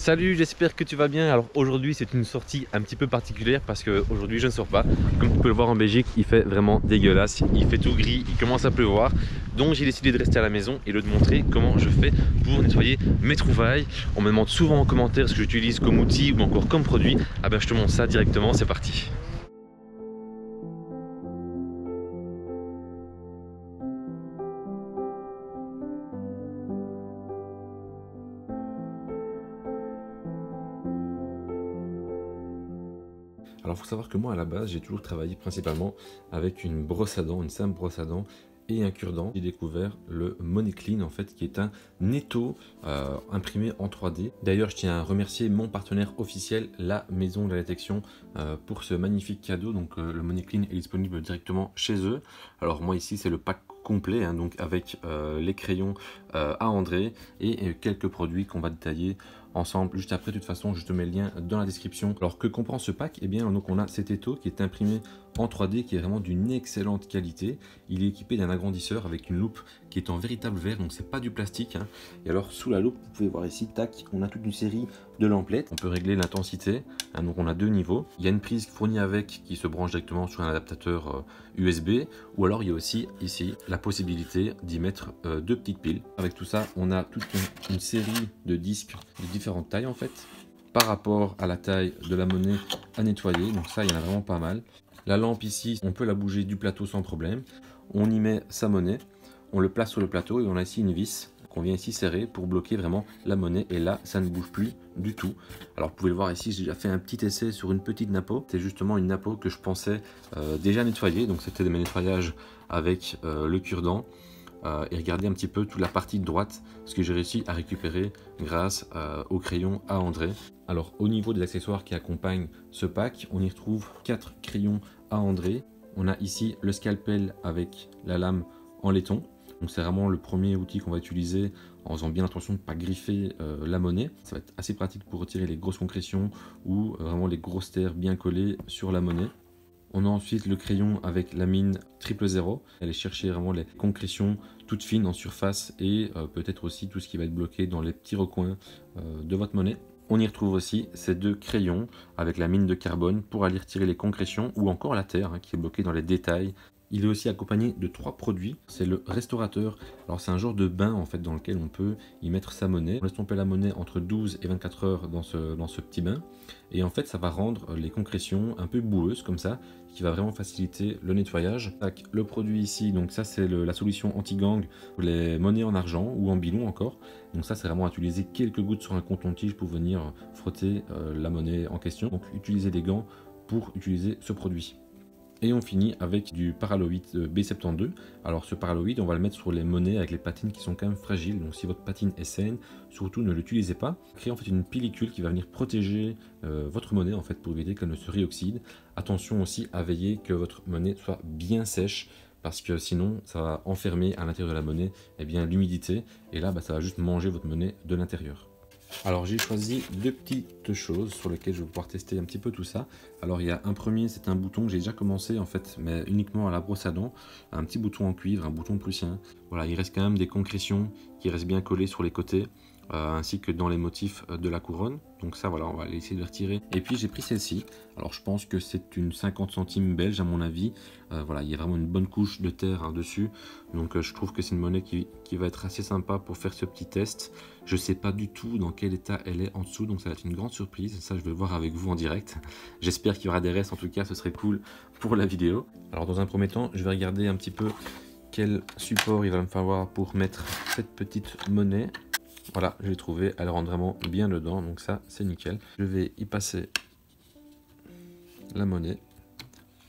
Salut, j'espère que tu vas bien. Alors aujourd'hui c'est une sortie un petit peu particulière parce que aujourd'hui je ne sors pas. Comme tu peux le voir en Belgique, il fait vraiment dégueulasse, il fait tout gris, il commence à pleuvoir. Donc j'ai décidé de rester à la maison et de te montrer comment je fais pour nettoyer mes trouvailles. On me demande souvent en commentaire ce que j'utilise comme outil ou encore comme produit. Ah ben je te montre ça directement, c'est parti. Alors il faut savoir que moi à la base j'ai toujours travaillé principalement avec une brosse à dents, une simple brosse à dents et un cure-dent. J'ai découvert le Moneyclean en fait qui est un étau imprimé en 3D. D'ailleurs je tiens à remercier mon partenaire officiel, la Maison de la Détection, pour ce magnifique cadeau. Donc le Moneyclean est disponible directement chez eux. Alors moi ici c'est le pack complet, hein, donc avec les crayons à André et quelques produits qu'on va détailler ensemble juste après. De toute façon je te mets le lien dans la description. Alors que comprend ce pack? Eh bien donc on a cet étau qui est imprimé en 3D qui est vraiment d'une excellente qualité. Il est équipé d'un agrandisseur avec une loupe qui est en véritable verre, donc c'est pas du plastique, hein. Et alors sous la loupe vous pouvez voir ici, tac, on a toute une série de lamplettes. On peut régler l'intensité, hein, donc on a deux niveaux. Il y a une prise fournie avec qui se branche directement sur un adaptateur USB, ou alors il y a aussi ici la possibilité d'y mettre deux petites piles. Avec tout ça on a toute une série de disques de différentes tailles en fait par rapport à la taille de la monnaie à nettoyer. Donc ça il y en a vraiment pas mal. La lampe ici on peut la bouger du plateau sans problème. On y met sa monnaie, on le place sur le plateau et on a ici une vis qu'on vient ici serrer pour bloquer vraiment la monnaie, et là ça ne bouge plus du tout. Alors vous pouvez le voir ici, j'ai déjà fait un petit essai sur une petite napo. C'est justement une napo que je pensais déjà nettoyer, donc c'était de mes nettoyages avec le cure-dent. Et regardez un petit peu toute la partie de droite, ce que j'ai réussi à récupérer grâce au crayon à André. Alors au niveau des accessoires qui accompagnent ce pack, on y retrouve 4 crayons à André. On a ici le scalpel avec la lame en laiton. Donc c'est vraiment le premier outil qu'on va utiliser en faisant bien attention de ne pas griffer la monnaie. Ça va être assez pratique pour retirer les grosses concrétions ou vraiment les grosses terres bien collées sur la monnaie. On a ensuite le crayon avec la mine 000. Aller chercher vraiment les concrétions toutes fines en surface et peut-être aussi tout ce qui va être bloqué dans les petits recoins de votre monnaie. On y retrouve aussi ces deux crayons avec la mine de carbone pour aller retirer les concrétions ou encore la terre, hein, qui est bloquée dans les détails. Il est aussi accompagné de 3 produits. C'est le restaurateur. Alors c'est un genre de bain en fait dans lequel on peut y mettre sa monnaie. On laisse tomber la monnaie entre 12 et 24 heures dans ce petit bain. Et en fait ça va rendre les concrétions un peu boueuses comme ça, qui va vraiment faciliter le nettoyage. Le produit ici, donc ça c'est la solution anti-gang pour les monnaies en argent ou en bilon encore. Donc ça c'est vraiment à utiliser quelques gouttes sur un coton-tige pour venir frotter la monnaie en question. Donc utilisez des gants pour utiliser ce produit. Et on finit avec du Paraloid B72. Alors ce Paraloid, on va le mettre sur les monnaies avec les patines qui sont quand même fragiles. Donc si votre patine est saine, surtout ne l'utilisez pas. Créez en fait une pellicule qui va venir protéger votre monnaie en fait pour éviter qu'elle ne se réoxyde. Attention aussi à veiller que votre monnaie soit bien sèche, parce que sinon ça va enfermer à l'intérieur de la monnaie l'humidité, et là ça va juste manger votre monnaie de l'intérieur. Alors j'ai choisi deux petites choses sur lesquelles je vais pouvoir tester un petit peu tout ça. Alors il y a un premier, c'est un bouton que j'ai déjà commencé en fait, mais uniquement à la brosse à dents. Un petit bouton en cuivre, un bouton prussien. Voilà, il reste quand même des concrétions qui restent bien collées sur les côtés, ainsi que dans les motifs de la couronne. Donc ça voilà, on va essayer de retirer. Et puis j'ai pris celle-ci. Alors je pense que c'est une 50 centimes belge à mon avis. Voilà, il y a vraiment une bonne couche de terre dessus. Donc je trouve que c'est une monnaie qui va être assez sympa pour faire ce petit test. Je sais pas du tout dans quel état elle est en dessous, donc ça va être une grande surprise. Ça je vais le voir avec vous en direct. J'espère qu'il y aura des restes, en tout cas ce serait cool pour la vidéo. Alors dans un premier temps, je vais regarder un petit peu quel support il va me falloir pour mettre cette petite monnaie. Voilà, je l'ai trouvé, elle rentre vraiment bien dedans, donc ça c'est nickel. Je vais y passer la monnaie.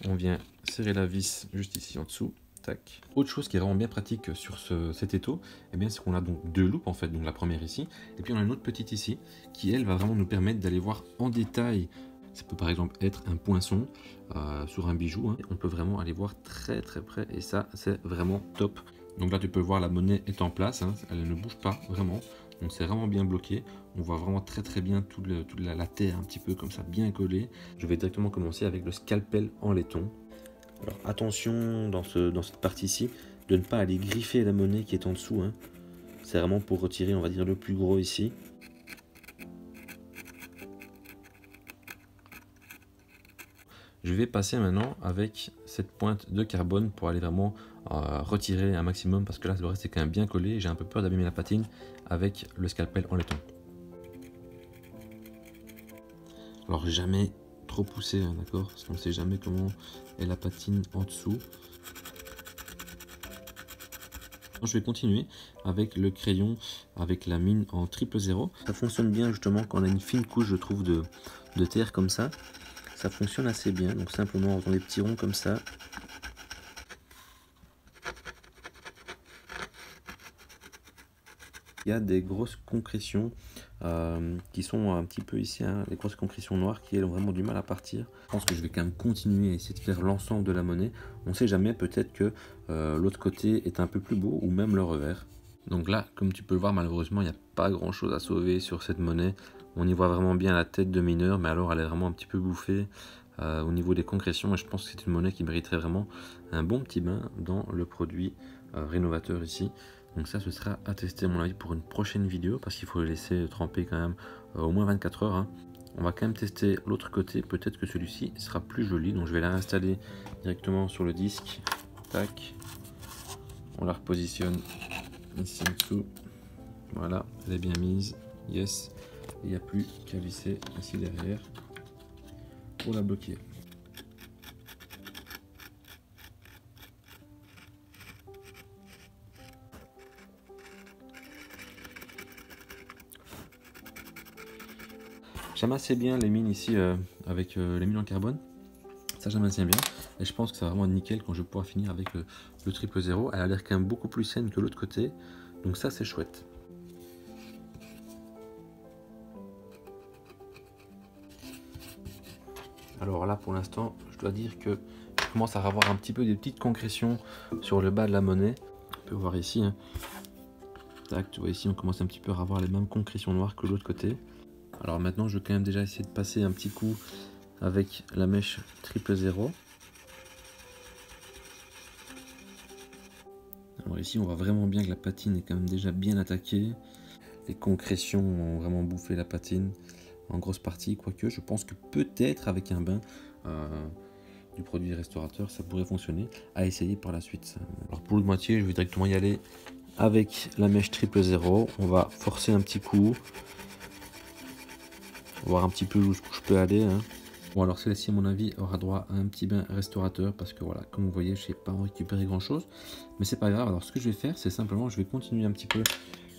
On vient serrer la vis juste ici en dessous. Tac. Autre chose qui est vraiment bien pratique sur cet étau, eh bien c'est qu'on a donc deux loupes en fait, donc la première ici, et puis on a une autre petite ici, qui elle va vraiment nous permettre d'aller voir en détail. Ça peut par exemple être un poinçon sur un bijou, hein. On peut vraiment aller voir très très près, et ça c'est vraiment top. Donc là tu peux voir la monnaie est en place, hein, elle ne bouge pas vraiment, donc c'est vraiment bien bloqué. On voit vraiment très très bien toute la terre un petit peu comme ça bien collée. Je vais directement commencer avec le scalpel en laiton. Alors attention dans cette partie-ci de ne pas aller griffer la monnaie qui est en dessous, hein. C'est vraiment pour retirer, on va dire, le plus gros ici. Je vais passer maintenant avec cette pointe de carbone pour aller vraiment retirer un maximum, parce que là le reste est quand même bien collé. J'ai un peu peur d'abîmer la patine avec le scalpel en laiton. Alors jamais trop pousser, hein, d'accord, parce qu'on ne sait jamais comment est la patine en dessous. Je vais continuer avec le crayon avec la mine en 000. Ça fonctionne bien justement quand on a une fine couche, je trouve, de terre comme ça. Ça fonctionne assez bien, donc simplement en faisant des petits ronds comme ça. Il y a des grosses concrétions qui sont un petit peu ici, hein, les grosses concrétions noires qui elles ont vraiment du mal à partir. Je pense que je vais quand même continuer à essayer de faire l'ensemble de la monnaie. On ne sait jamais, peut-être que l'autre côté est un peu plus beau, ou même le revers. Donc là, comme tu peux le voir, malheureusement, il n'y a pas grand chose à sauver sur cette monnaie. On y voit vraiment bien la tête de mineur, mais alors elle est vraiment un petit peu bouffée au niveau des concrétions. Et je pense que c'est une monnaie qui mériterait vraiment un bon petit bain dans le produit rénovateur ici. Donc ça, ce sera à tester à mon avis pour une prochaine vidéo, parce qu'il faut le laisser tremper quand même au moins 24 heures. Hein. On va quand même tester l'autre côté, peut-être que celui-ci sera plus joli. Donc je vais la réinstaller directement sur le disque. Tac. On la repositionne ici en dessous. Voilà, elle est bien mise. Yes. Il n'y a plus qu'à visser ici derrière pour la bloquer. J'aime assez bien les mines ici avec les mines en carbone. Ça j'aime assez bien. Et je pense que ça va vraiment nickel quand je vais pouvoir finir avec le 000. Elle a l'air quand même beaucoup plus saine que l'autre côté. Donc ça c'est chouette. Alors là pour l'instant je dois dire que je commence à avoir un petit peu des petites concrétions sur le bas de la monnaie. On peut voir ici. Hein. Tac, tu vois ici on commence un petit peu à avoir les mêmes concrétions noires que l'autre côté. Alors maintenant je vais quand même déjà essayer de passer un petit coup avec la mèche 000. Alors ici on voit vraiment bien que la patine est quand même déjà bien attaquée. Les concrétions ont vraiment bouffé la patine en grosse partie, quoique je pense que peut-être avec un bain du produit restaurateur ça pourrait fonctionner, à essayer par la suite. Alors pour le moitié je vais directement y aller avec la mèche 000. On va forcer un petit coup, voir un petit peu où je peux aller. Hein. Bon alors celle-ci à mon avis aura droit à un petit bain restaurateur, parce que voilà, comme vous voyez je n'ai pas récupéré grand chose, mais c'est pas grave. Alors ce que je vais faire c'est simplement je vais continuer un petit peu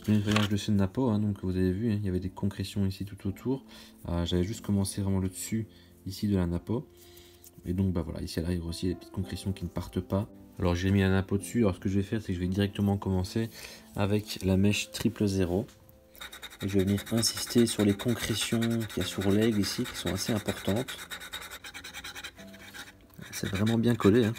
le nettoyage de ce napo. Hein. Donc vous avez vu hein, il y avait des concrétions ici tout autour. J'avais juste commencé vraiment le dessus ici de la napo, et donc bah voilà, ici à l'arrière aussi des petites concrétions qui ne partent pas. Alors j'ai mis la napo dessus. Alors ce que je vais faire c'est que je vais directement commencer avec la mèche 000. Et je vais venir insister sur les concrétions qu'il y a sur l'aigle ici, qui sont assez importantes. C'est vraiment bien collé. Hein.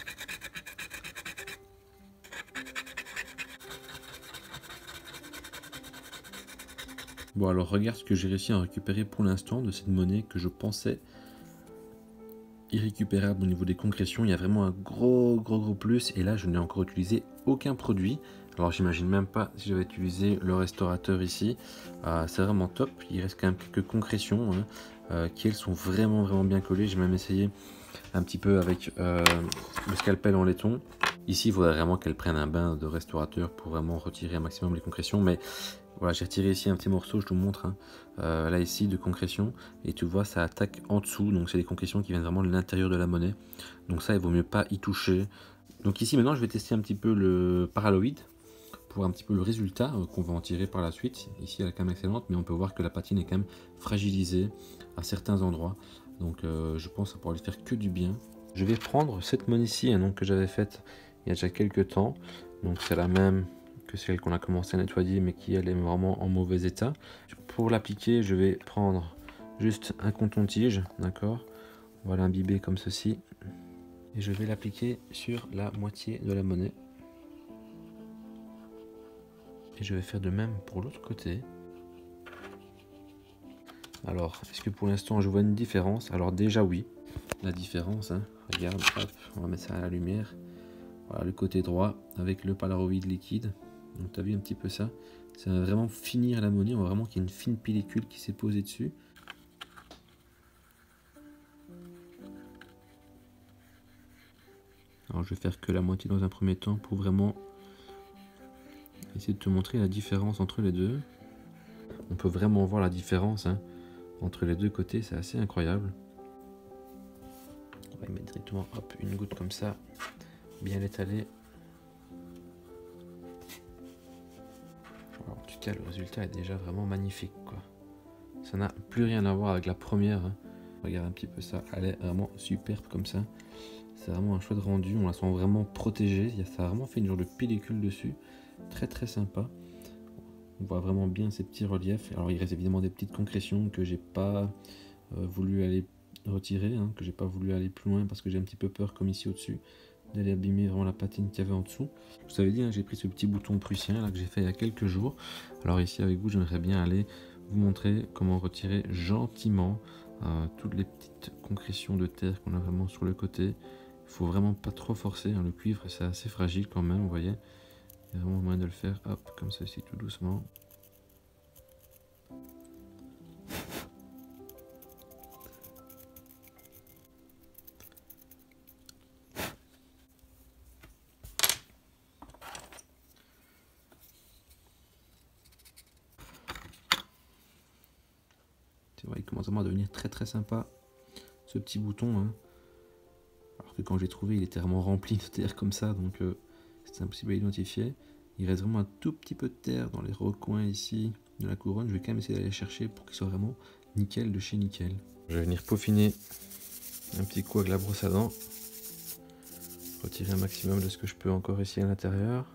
Bon alors regarde ce que j'ai réussi à récupérer pour l'instant de cette monnaie que je pensais irrécupérable au niveau des concrétions. Il y a vraiment un gros plus, et là je n'ai encore utilisé aucun produit. Alors j'imagine même pas si j'avais utilisé le restaurateur ici. C'est vraiment top. Il reste quand même quelques concrétions hein, qui elles sont vraiment bien collées. J'ai même essayé un petit peu avec le scalpel en laiton. Ici il faudrait vraiment qu'elle prenne un bain de restaurateur pour vraiment retirer un maximum les concrétions, mais voilà, j'ai retiré ici un petit morceau, je te montre hein, là ici de concrétion, et tu vois ça attaque en dessous, donc c'est des concrétions qui viennent vraiment de l'intérieur de la monnaie, donc ça il vaut mieux pas y toucher. Donc ici maintenant je vais tester un petit peu le paraloïde pour un petit peu le résultat qu'on va en tirer par la suite. Ici elle est quand même excellente, mais on peut voir que la patine est quand même fragilisée à certains endroits, donc je pense que ça pourra lui faire que du bien. Je vais prendre cette monnaie ici hein, donc, que j'avais faite il y a déjà quelques temps, donc c'est la même que celle qu'on a commencé à nettoyer, mais qui elle est vraiment en mauvais état. Pour l'appliquer je vais prendre juste un coton-tige, d'accord, on va l'imbiber comme ceci et je vais l'appliquer sur la moitié de la monnaie, et je vais faire de même pour l'autre côté. Alors est-ce que pour l'instant je vois une différence? Alors déjà oui, la différence hein. Regarde, hop, on va mettre ça à la lumière. Voilà le côté droit avec le polaroid liquide. Donc tu as vu un petit peu ça, ça va vraiment finir la monnaie, on voit vraiment qu'il y a une fine pellicule qui s'est posée dessus. Alors je vais faire que la moitié dans un premier temps pour vraiment essayer de te montrer la différence entre les deux. On peut vraiment voir la différence hein, entre les deux côtés, c'est assez incroyable. On va y mettre directement hop, une goutte comme ça, bien l'étaler. En tout cas le résultat est déjà vraiment magnifique quoi. Ça n'a plus rien à voir avec la première. Hein. Regarde un petit peu ça, elle est vraiment superbe comme ça. C'est vraiment un chouette rendu, on la sent vraiment protégée. Ça a vraiment fait une genre de pellicule dessus. Très très sympa. On voit vraiment bien ces petits reliefs. Alors il reste évidemment des petites concrétions que j'ai pas voulu aller retirer, hein, que j'ai pas voulu aller plus loin parce que j'ai un petit peu peur comme ici au-dessus d'aller abîmer vraiment la patine qu'il y avait en dessous. Je vous avais dit, hein, j'ai pris ce petit bouton prussien là que j'ai fait il y a quelques jours. Alors ici avec vous, j'aimerais bien aller vous montrer comment retirer gentiment toutes les petites concrétions de terre qu'on a vraiment sur le côté. Il faut vraiment pas trop forcer, hein, le cuivre c'est assez fragile quand même, vous voyez. Il y a vraiment moyen de le faire, hop, comme ceci, tout doucement. C'est vrai, il commence vraiment à devenir très très sympa, ce petit bouton. Hein. Alors que quand j'ai trouvé, il était vraiment rempli de terre comme ça, donc c'était impossible à identifier. Il reste vraiment un tout petit peu de terre dans les recoins ici de la couronne. Je vais quand même essayer d'aller chercher pour qu'il soit vraiment nickel de chez nickel. Je vais venir peaufiner un petit coup avec la brosse à dents. Retirer un maximum de ce que je peux encore ici à l'intérieur.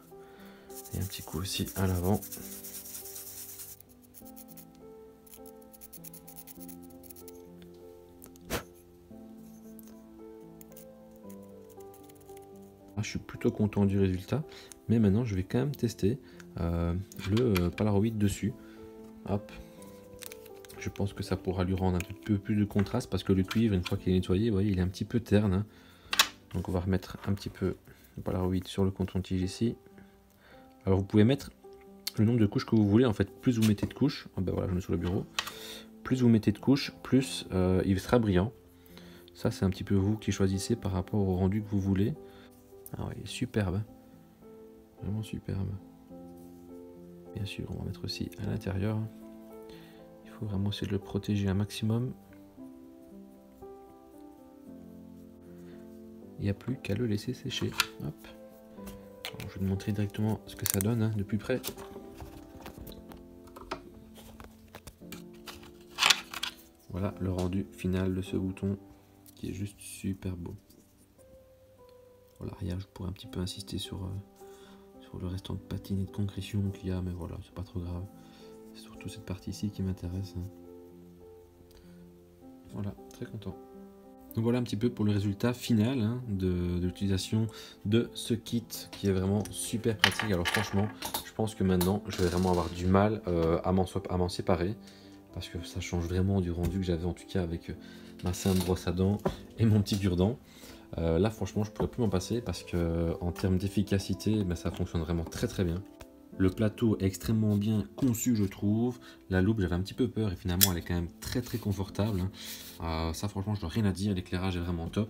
Et un petit coup aussi à l'avant. Je suis plutôt content du résultat, mais maintenant je vais quand même tester le Polaroid dessus. Hop. Je pense que ça pourra lui rendre un peu plus de contraste parce que le cuivre, une fois qu'il est nettoyé, vous voyez, il est un petit peu terne. Hein. Donc on va remettre un petit peu le Polaroid sur le coton-tige ici. Alors vous pouvez mettre le nombre de couches que vous voulez. En fait, plus vous mettez de couches, ben voilà, je mets sur le bureau. Plus vous mettez de couches, plus il sera brillant. Ça, c'est un petit peu vous qui choisissez par rapport au rendu que vous voulez. Ah ouais, il est superbe, vraiment superbe. Bien sûr, on va mettre aussi à l'intérieur. Il faut vraiment essayer de le protéger un maximum. Il n'y a plus qu'à le laisser sécher. Hop. Alors, je vais te montrer directement ce que ça donne hein, de plus près. Voilà le rendu final de ce bouton qui est juste super beau. Voilà, regarde, je pourrais un petit peu insister sur le restant de patine et de concrétion qu'il y a, mais voilà, c'est pas trop grave. C'est surtout cette partie ici qui m'intéresse. Hein. Voilà, très content. Donc voilà un petit peu pour le résultat final hein, de l'utilisation de ce kit qui est vraiment super pratique. Alors franchement, je pense que maintenant, je vais vraiment avoir du mal à m'en séparer parce que ça change vraiment du rendu que j'avais en tout cas avec ma simple brosse à dents et mon petit cure-dent. Là franchement je pourrais plus m'en passer parce que en termes d'efficacité ben, ça fonctionne vraiment très très bien. Le plateau est extrêmement bien conçu je trouve. La loupe j'avais un petit peu peur et finalement elle est quand même très très confortable. Ça franchement je n'ai rien à dire, l'éclairage est vraiment top.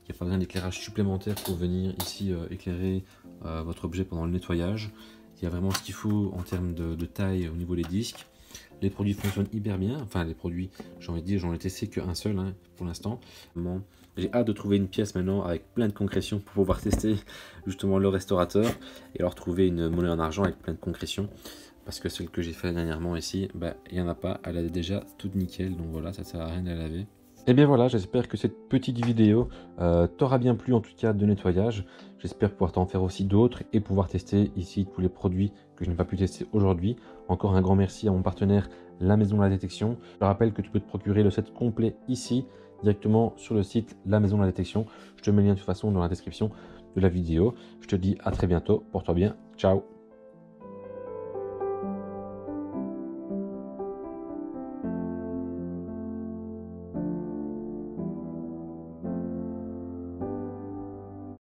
Il n'y a pas besoin d'éclairage supplémentaire pour venir ici éclairer votre objet pendant le nettoyage. Il y a vraiment ce qu'il faut en termes de taille au niveau des disques. Les produits fonctionnent hyper bien, enfin les produits, j'ai envie de dire, j'en ai testé qu'un seul hein, pour l'instant. J'ai hâte de trouver une pièce maintenant avec plein de concrétions pour pouvoir tester justement le restaurateur et alors trouver une monnaie en argent avec plein de concrétions. Parce que celle que j'ai fait dernièrement ici, bah, il n'y en a pas, elle est déjà toute nickel, donc voilà, ça ne sert à rien de la laver. Et bien voilà, j'espère que cette petite vidéo t'aura bien plu en tout cas de nettoyage. J'espère pouvoir t'en faire aussi d'autres et pouvoir tester ici tous les produits que je n'ai pas pu tester aujourd'hui. Encore un grand merci à mon partenaire La Maison de la Détection. Je te rappelle que tu peux te procurer le set complet ici, directement sur le site La Maison de la Détection. Je te mets le lien de toute façon dans la description de la vidéo. Je te dis à très bientôt, porte-toi bien, ciao.